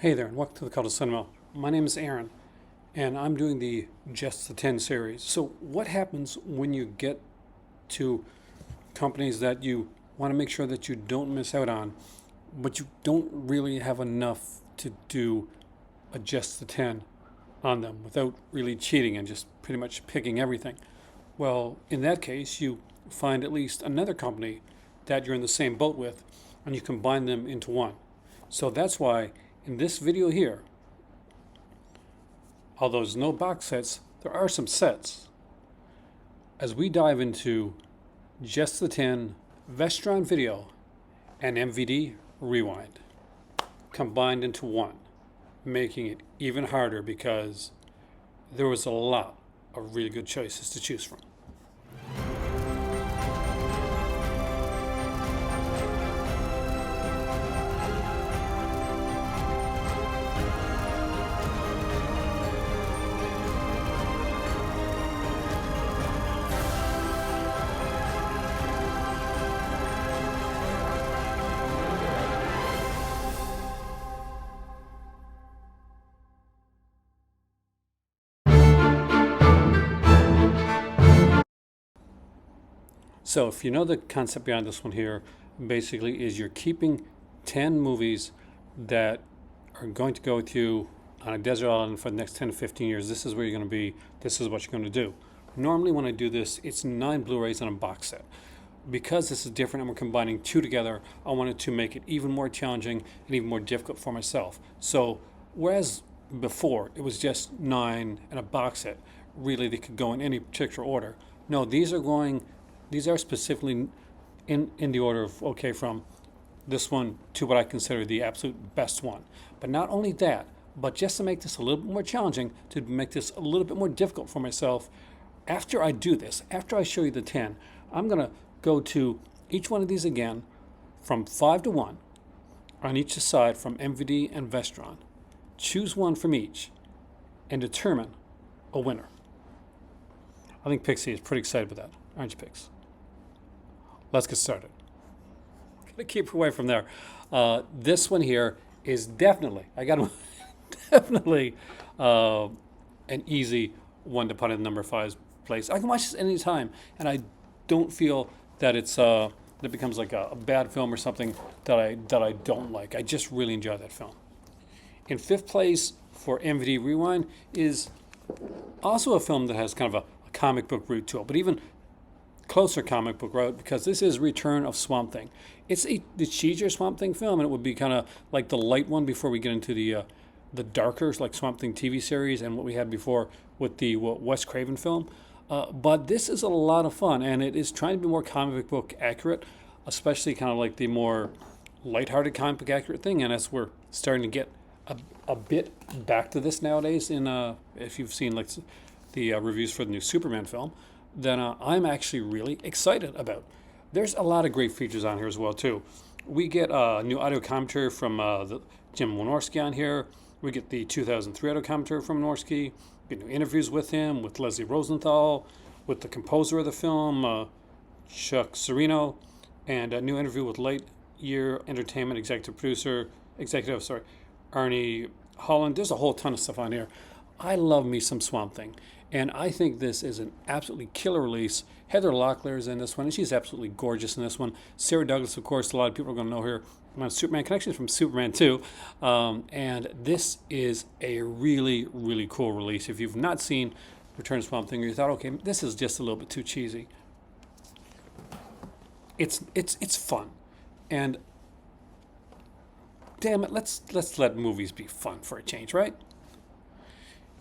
Hey there, and welcome to the Cult of Cinema. My name is Aaron, and I'm doing the Just the 10 series. So, what happens when you get to companies that you want to make sure that you don't miss out on, but you don't really have enough to do a Just the 10 on them without really cheating and just pretty much picking everything? Well, in that case, you find at least another company that you're in the same boat with, and you combine them into one. So that's why in this video here, although there's no box sets, there are some sets. As we dive into Just the 10 Vestron Video and MVD Rewind combined into one, making it even harder because there was a lot of really good choices to choose from. So if you know the concept behind this one here, basically is you're keeping 10 movies that are going to go with you on a desert island for the next 10 to 15 years. This is where you're going to be. This is what you're going to do. Normally when I do this, it's 9 Blu-rays on a box set. Because this is different and we're combining 2 together, I wanted to make it even more challenging and even more difficult for myself. So whereas before it was just 9 and a box set, really they could go in any particular order. No, these are specifically in the order of, okay, from this one to what I consider the absolute best one. But not only that, but just to make this a little bit more challenging, to make this a little bit more difficult for myself, after I do this, after I show you the 10, I'm going to go to each one of these again from 5 to 1 on each side from MVD and Vestron. Choose one from each and determine a winner. I think Pixie is pretty excited with that. Aren't you, Pix? Let's get started. Gonna keep away from there. This one here is definitely, definitely an easy one to put in number 5's place. I can watch this anytime, and I don't feel that it's that becomes like a bad film or something that I don't like. I just really enjoy that film. In 5th place for MVD Rewind is also a film that has kind of a comic book route to it, but even closer comic book route, because this is Return of Swamp Thing. It's the cheesier Swamp Thing film, and it would be kind of like the light one before we get into the darker, like Swamp Thing TV series and what we had before with the Wes Craven film. But this is a lot of fun, and it is trying to be more comic book accurate, especially kind of like the more lighthearted comic book accurate thing. And as we're starting to get a bit back to this nowadays, in if you've seen like the reviews for the new Superman film, then I'm actually really excited about. There's a lot of great features on here as well too. We get a new audio commentary from Jim Wynorski on here. We get the 2003 audio commentary from Wynorski. We get new interviews with him, with Leslie Rosenthal, with the composer of the film, Chuck Serino, and a new interview with Lightyear Entertainment executive, Arnie Holland. There's a whole ton of stuff on here. I love me some Swamp Thing, and I think this is an absolutely killer release. Heather Locklear is in this one, and she's absolutely gorgeous in this one. Sarah Douglas, of course, a lot of people are going to know her on Superman Connections from Superman 2, and this is a really, really cool release. If you've not seen Return of Swamp Thing, or you thought, okay, this is just a little bit too cheesy, it's fun, and damn it, let's let movies be fun for a change, right?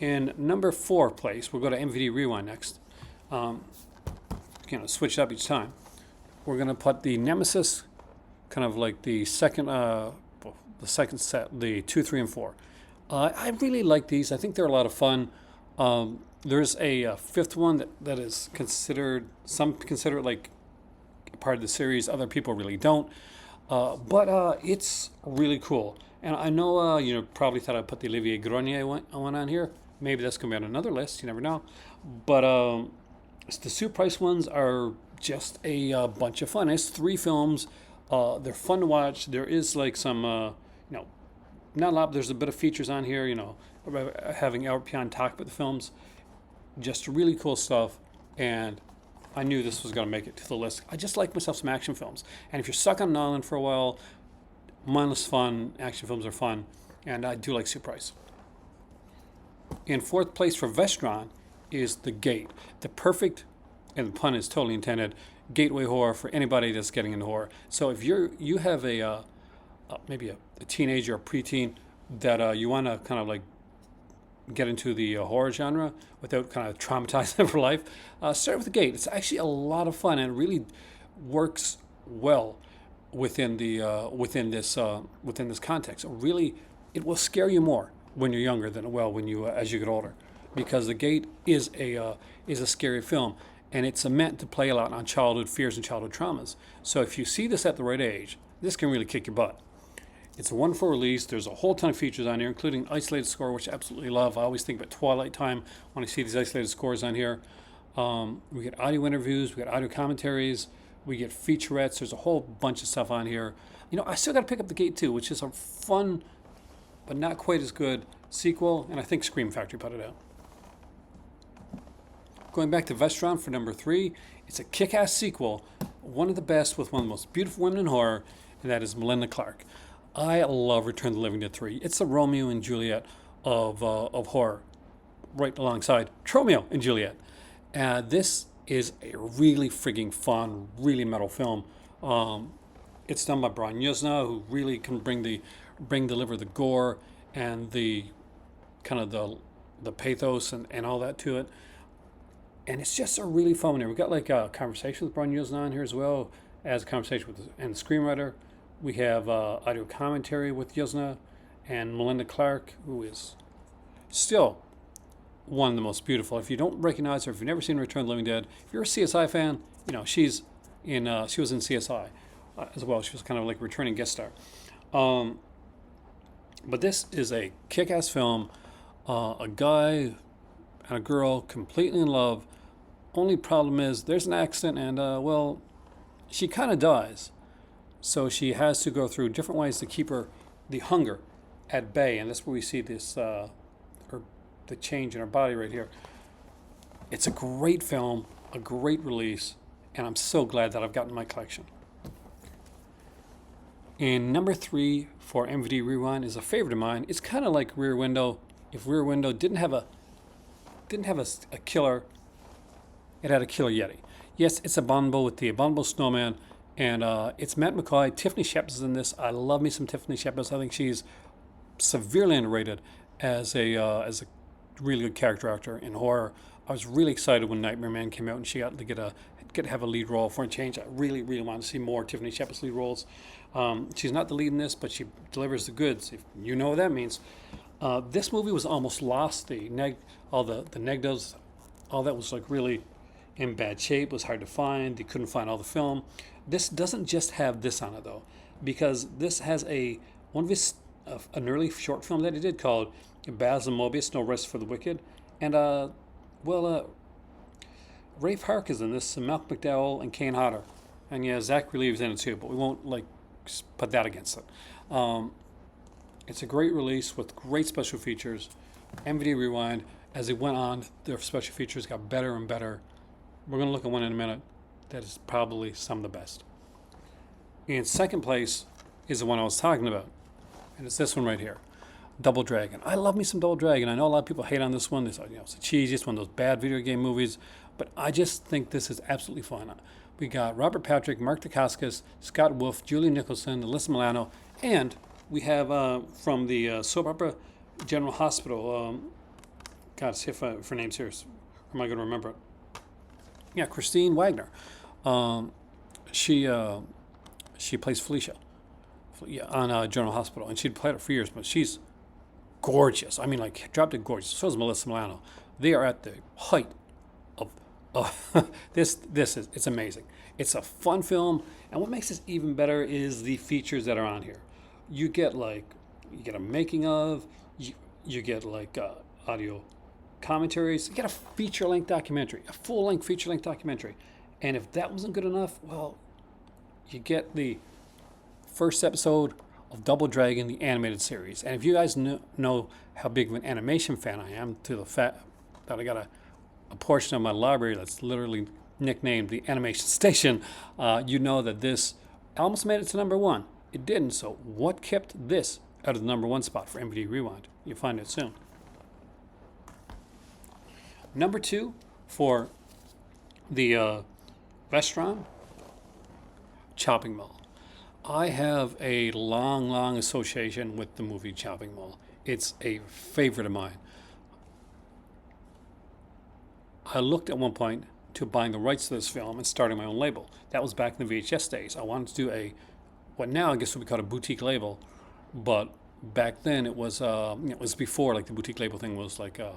In number 4 place, we'll go to MVD Rewind next. Switch it up each time. We're going to put the Nemesis, kind of like the second set, the 2, 3, and 4. I really like these. I think they're a lot of fun. There's a 5th one that is considered, some consider it like part of the series, other people really don't. But it's really cool. And I know you probably thought I'd put the Olivier Grenier one on here. Maybe that's going to be on another list. You never know. But the Sue Price ones are just a bunch of fun. It's 3 films. They're fun to watch. There is like some, Not a lot, but there's a bit of features on here, you know, having Albert Pion talk about the films. Just really cool stuff, and I knew this was going to make it to the list. I just like myself some action films, and if you're stuck on an island for a while, mindless fun, action films are fun, and I do like Sue Price. In fourth place for Vestron is The Gate, the perfect, and the pun is totally intended, gateway horror for anybody that's getting into horror. So if you have maybe a teenager or preteen that you want to kind of like get into the horror genre without kind of traumatizing them for life, start with The Gate. It's actually a lot of fun and it really works well within this context. It will scare you more when you're younger than it will when you as you get older, because The Gate is a scary film, and it's meant to play a lot on childhood fears and childhood traumas. So if you see this at the right age, this can really kick your butt. It's a wonderful release. There's a whole ton of features on here, including isolated score, which I absolutely love. I always think about Twilight Time when I see these isolated scores on here. We get audio interviews, we get audio commentaries, we get featurettes. There's a whole bunch of stuff on here. You know, I still got to pick up The Gate too, which is a fun, but not quite as good sequel, and I think Scream Factory put it out. Going back to Vestron for number 3, it's a kick-ass sequel, one of the best with one of the most beautiful women in horror, and that is Melinda Clarke. I love Return of the Living Dead 3. It's the Romeo and Juliet of horror, right alongside Tromeo and Juliet. This is a really frigging fun, really metal film. It's done by Brian Yuzna, who really can deliver the gore and the kind of the pathos and all that to it. And it's just a really fun one here. We've got like a conversation with Brian Yuzna on here as well as a conversation with the screenwriter. We have audio commentary with Yuzna and Melinda Clarke, who is still one of the most beautiful. If you don't recognize her, if you've never seen Return of the Living Dead, if you're a CSI fan, you know she was in CSI as well. She was kind of like a returning guest star. But this is a kick-ass film. A guy and a girl completely in love. Only problem is there's an accident and she kind of dies. So she has to go through different ways to keep the hunger at bay, and that's where we see this the change in her body right here. It's a great film, a great release, and I'm so glad that I've gotten my collection. And number 3 for MVD Rewind is a favorite of mine. It's kind of like Rear Window. If Rear Window didn't have a killer, it had a killer Yeti. Yes, it's a Bonbo with the Bonbo Snowman, and it's Matt McCoy. Tiffany Shepard's in this. I love me some Tiffany Shepard. I think she's severely underrated as a really good character actor in horror. I was really excited when Nightmare Man came out and she got to have a lead role for a change. I really, really want to see more Tiffany Shepard's lead roles. She's not the lead in this, but she delivers the goods, if you know what that means. This movie was almost lost. All the negatives, all that was like really in bad shape. It was hard to find. They couldn't find all the film. This doesn't just have this on it though, because this has an early short film that he did called Basil Mobius, No Rest for the Wicked, and Ray Park is in this, Malcolm McDowell and Kane Hodder, and yeah, Zach Relieve's in it too, but we won't put that against it. It's a great release with great special features. MVD Rewind, as it went on, their special features got better and better. We're going to look at one in a minute that is probably some of the best. In second place is the one I was talking about, and it's this one right here, Double Dragon. I love me some Double Dragon. I know a lot of people hate on this one. They say, it's the cheesiest one of those bad video game movies, but I just think this is absolutely fun. We got Robert Patrick, Mark Dacascos, Scott Wolf, Julie Nicholson, Alyssa Milano, and we have from the soap opera General Hospital. God, see if her name's here. Or am I going to remember it? Yeah, Christine Wagner. She plays Felicia on General Hospital, and she'd played it for years, but she's gorgeous. I mean, like, drop dead gorgeous. So is Melissa Milano. They are at the height of it's amazing. It's a fun film, and what makes this even better is the features that are on here. You get a making of, you get audio commentaries, you get a feature-length documentary, a full-length feature-length documentary. And if that wasn't good enough, well, you get the first episode of Double Dragon, the animated series. And if you guys know how big of an animation fan I am, to the fact that I got a portion of my library that's literally nicknamed the Animation Station, you know that this almost made it to number one. It didn't, so what kept this out of the number one spot for MVD Rewind? You'll find it soon. Number two for the Vestron, Chopping Mall. I have a long association with the movie Chopping Mall. It's a favorite of mine. I looked at one point to buying the rights to this film and starting my own label. That was back in the VHS days. I wanted to do what now I guess would be called a boutique label, but back then it was before like the boutique label thing was like a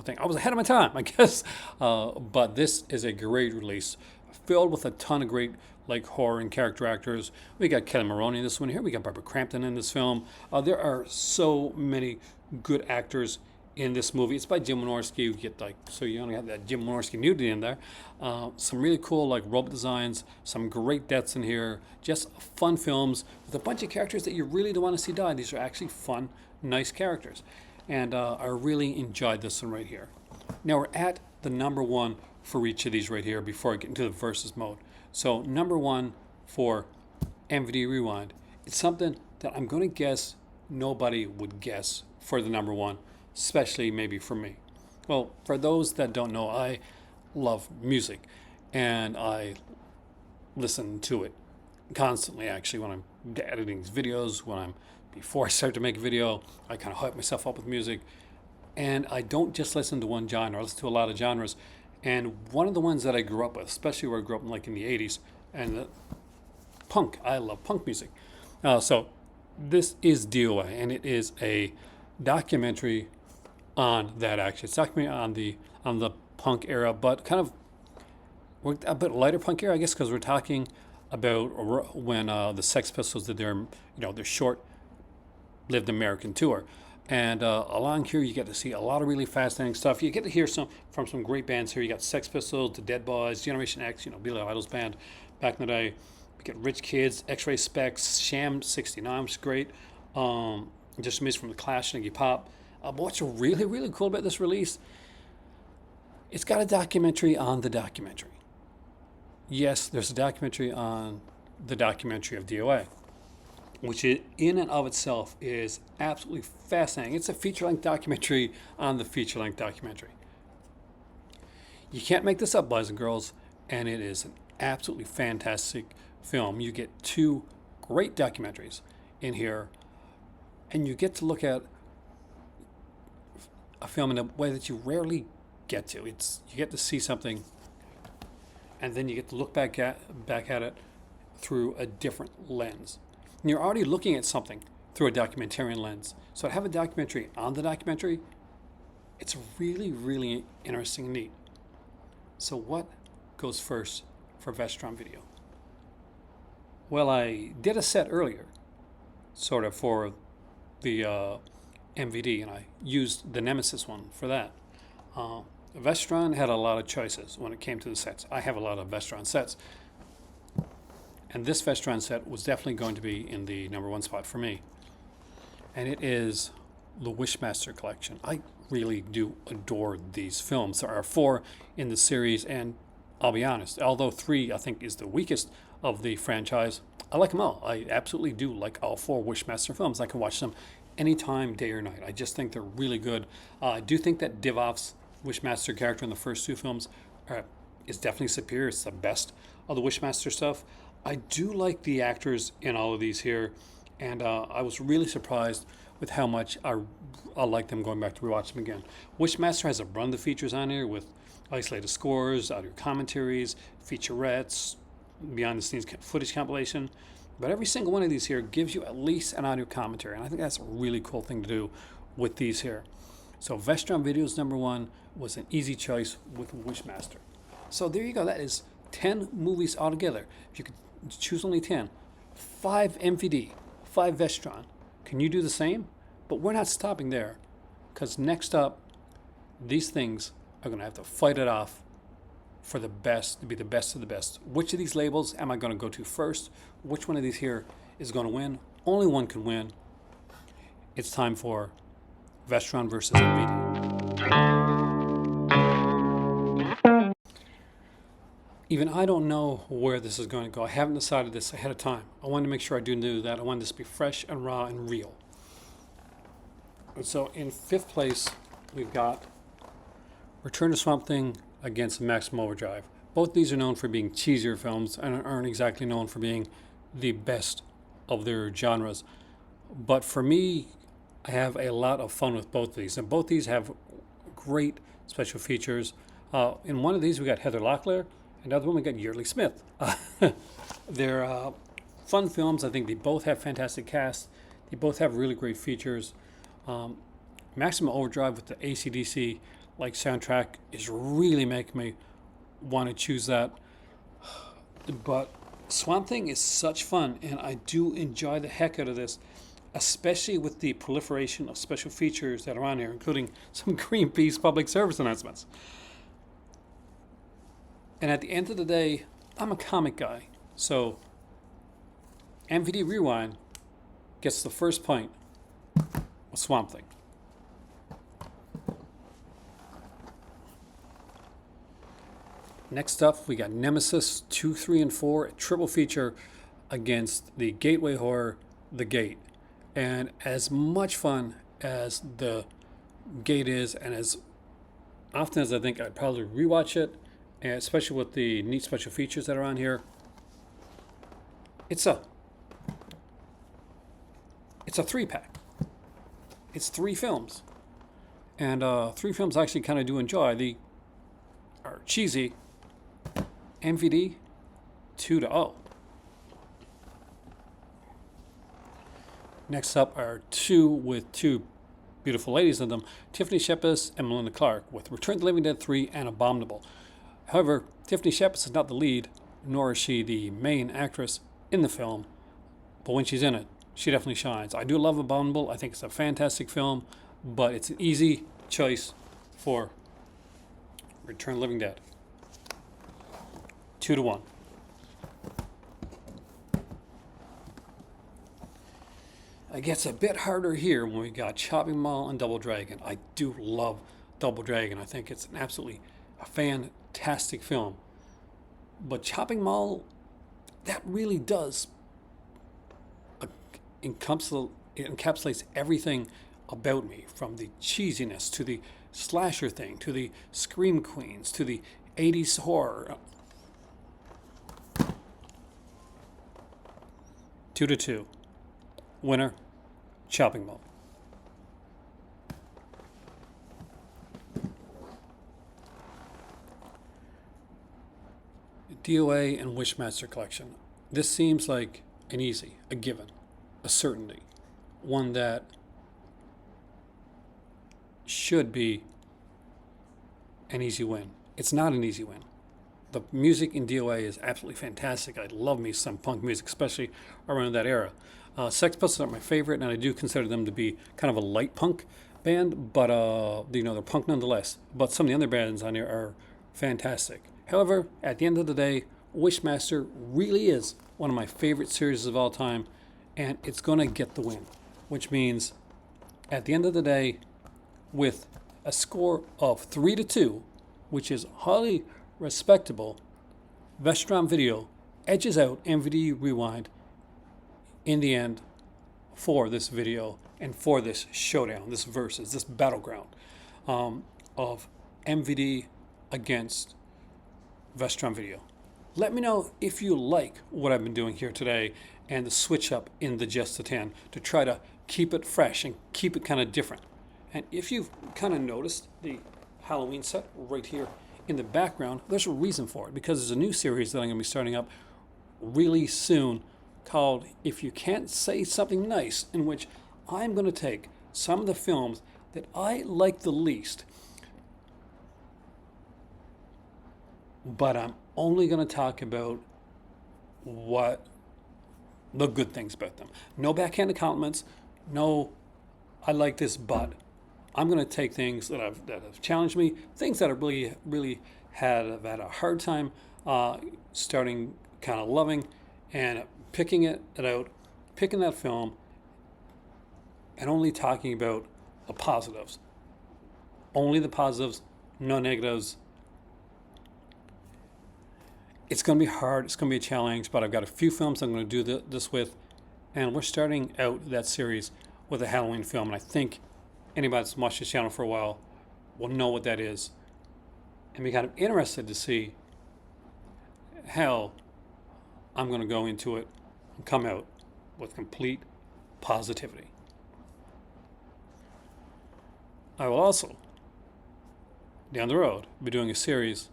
thing. I was ahead of my time, I guess. But this is a great release, filled with a ton of great like horror and character actors. We got Kelly Maroney in this one here. We got Barbara Crampton in this film. There are so many good actors in this movie. It's by Jim Wynorski. You get so you only have that Jim Wynorski nudity in there. Some really cool like rope designs, some great deaths in here. Just fun films with a bunch of characters that you really don't want to see die. These are actually fun, nice characters. And I really enjoyed this one right here. Now we're at the number one for each of these right here before I get into the versus mode. So number one for MVD Rewind. It's something that I'm going to guess nobody would guess for the number one, especially maybe for me. Well, for those that don't know, I love music and I listen to it constantly actually when I'm editing these videos, before I start to make a video, I kind of hype myself up with music. And I don't just listen to one genre, I listen to a lot of genres. And one of the ones that I grew up with, especially where I grew up in the 80s, and punk. I love punk music. So this is DOA, and it is a documentary on that actually. It's a documentary on the punk era, but kind of a bit lighter punk era, I guess, because we're talking about when the Sex Pistols did their short-lived American tour. And along here, you get to see a lot of really fascinating stuff. You get to hear from some great bands here. You got Sex Pistols, The Dead Boys, Generation X, Billy Idol's band back in the day. You get Rich Kids, X-Ray Specs, Sham 69, which is great. Just music from The Clash and Iggy Pop. But what's really, really cool about this release, it's got a documentary on the documentary. Yes, there's a documentary on the documentary of DOA, which in and of itself is absolutely fascinating. It's a feature-length documentary on the feature-length documentary. You can't make this up, boys and girls, and it is an absolutely fantastic film. You get two great documentaries in here, and you get to look at a film in a way that you rarely get to. You get to see something, and then you get to look back at it through a different lens. And you're already looking at something through a documentarian lens. So to have a documentary on the documentary, it's really, really interesting and neat. So what goes first for Vestron Video? Well, I did a set earlier, sort of for the MVD, and I used the Nemesis one for that. Vestron had a lot of choices when it came to the sets. I have a lot of Vestron sets. And this Vestron set was definitely going to be in the number one spot for me. And it is the Wishmaster collection. I really do adore these films. There are 4 in the series, and I'll be honest, although 3 I think is the weakest of the franchise, I like them all. I absolutely do like all 4 Wishmaster films. I can watch them anytime, day or night. I just think they're really good. I do think that Divoff's Wishmaster character in the first 2 films is definitely superior. It's the best of the Wishmaster stuff. I do like the actors in all of these here, and I was really surprised with how much I like them going back to rewatch them again. Wishmaster has a run of the features on here with isolated scores, audio commentaries, featurettes, behind the scenes footage compilation. But every single one of these here gives you at least an audio commentary, and I think that's a really cool thing to do with these here. So Vestron Video's number 1 was an easy choice with Wishmaster. So there you go. That is 10 movies altogether. If you could choose only 10, 5 MVD, 5 Vestron. Can you do the same? But we're not stopping there, because next up, these things are going to have to fight it off for the best, to be the best of the best. Which of these labels am I going to go to first? Which one of these here is going to win? only one can win. It's time for Vestron versus MVD. Even I don't know where this is going to go. I haven't decided this ahead of time. I wanted to make sure I do that. I wanted this to be fresh and raw and real. And so in fifth place, we've got Return to Swamp Thing against Maximum Overdrive. Both these are known for being cheesier films and aren't exactly known for being the best of their genres. But for me, I have a lot of fun with both of these. And both these have great special features. In one of these, we got Heather Locklear. And the other one, we got Yeardley Smith. They're fun films. I think they both have fantastic casts. They both have really great features. Maximum Overdrive with the AC/DC like soundtrack is really making me want to choose that. But Swamp Thing is such fun, and I do enjoy the heck out of this, especially with the proliferation of special features that are on here, including some Greenpeace public service announcements. And at the end of the day, I'm a comic guy, so MVD Rewind gets the first point of Swamp Thing. Next up, we got Nemesis 2, 3, and 4, a triple feature against the gateway horror, The Gate. And as much fun as The Gate is, and as often as I think I'd probably rewatch it, and especially with the neat special features that are on here, it's a 3-pack. It's 3 films, and 3 films I actually kind of do enjoy. They are cheesy. MVD 2-0. Next up are 2 with 2 beautiful ladies in them, Tiffany Shepis and Melinda Clark, with Return of the Living Dead 3 and Abominable. However, Tiffany Shepis is not the lead, nor is she the main actress in the film, but when she's in it, she definitely shines. I do love Abominable. I think it's a fantastic film, but it's an easy choice for Return of the Living Dead. 2-1. It gets a bit harder here when we got Chopping Mall and Double Dragon. I do love Double Dragon. I think it's an absolutely fantastic film. But Chopping Mall, that really does encapsulates everything about me, from the cheesiness to the slasher thing to the scream queens to the 80s horror. 2-2. Winner, Chopping Mall. DOA and Wishmaster collection. This seems like an easy, a given, a certainty, one that should be an easy win. It's not an easy win. The music in DOA is absolutely fantastic. I love me some punk music, especially around that era. Sex Pistols are my favorite, and I do consider them to be kind of a light punk band, but they're punk nonetheless. But some of the other bands on here are fantastic. However, at the end of the day, Wishmaster really is one of my favorite series of all time, and it's going to get the win, which means at the end of the day, with a score of 3-2, which is highly respectable, Vestron Video edges out MVD Rewind in the end for this video and for this showdown, this versus, this battleground of MVD against Vestron Video. Let me know if you like what I've been doing here today and the switch up in the Just to 10 to try to keep it fresh and keep it kind of different. And if you've kind of noticed the Halloween set right here in the background, there's a reason for it, because there's a new series that I'm going to be starting up really soon called If You Can't Say Something Nice, in which I'm going to take some of the films that I like the least, but I'm only going to talk about what the good things about them. No backhanded compliments, no I like this, but I'm going to take things that have challenged me, things that I really have had a hard time starting kind of loving, and picking that film, and only talking about the positives. Only the positives, no negatives. It's going to be hard. It's going to be a challenge, but I've got a few films I'm going to do this with, and we're starting out that series with a Halloween film, and I think anybody that's watched this channel for a while will know what that is, and be kind of interested to see how I'm going to go into it and come out with complete positivity. I will also, down the road, be doing a series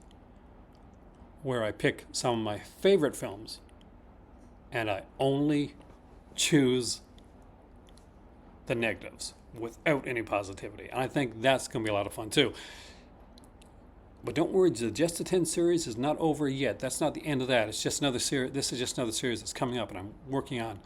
where I pick some of my favorite films and I only choose the negatives without any positivity. And I think that's going to be a lot of fun too. But don't worry, the Just the 10 series is not over yet. That's not the end of that. It's just another series. This is just another series that's coming up and I'm working on.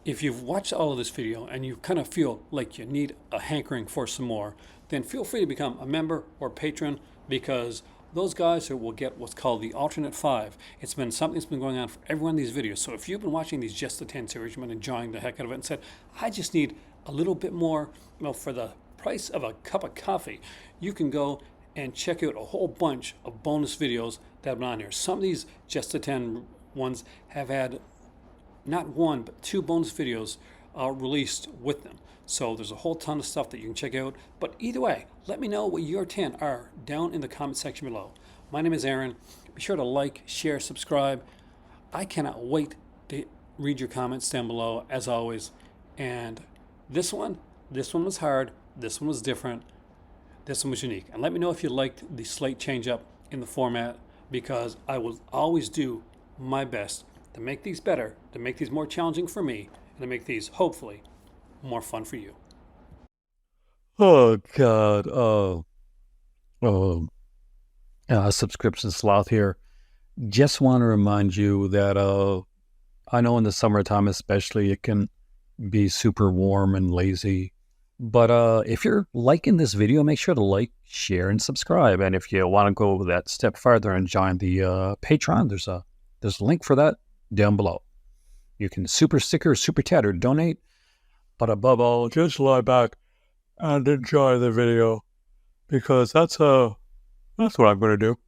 If you've watched all of this video and you kind of feel like you need a hankering for some more, then feel free to become a member or patron, because those guys will get what's called the alternate 5. It's been something that's been going on for every one of these videos. So if you've been watching these Just the 10 series, you've been enjoying the heck out of it and said, I just need a little bit more, well, for the price of a cup of coffee, you can go and check out a whole bunch of bonus videos that have been on here. Some of these Just the 10 ones have had not one, but 2 bonus videos released with them. So there's a whole ton of stuff that you can check out. But either way, let me know what your 10 are down in the comment section below. My name is Aaron. Be sure to like, share, subscribe. I cannot wait to read your comments down below, as always. And this one was hard. This one was different. This one was unique. And let me know if you liked the slight change up in the format, because I will always do my best to make these better, to make these more challenging for me, and to make these, hopefully, more fun for you. Oh God. Subscription sloth here. Just want to remind you that I know in the summertime especially it can be super warm and lazy. But if you're liking this video, make sure to like, share, and subscribe. And if you want to go that step further and join the Patreon, there's a link for that down below. You can super sticker, super chat, or donate. But above all, just lie back and enjoy the video, because that's what I'm going to do.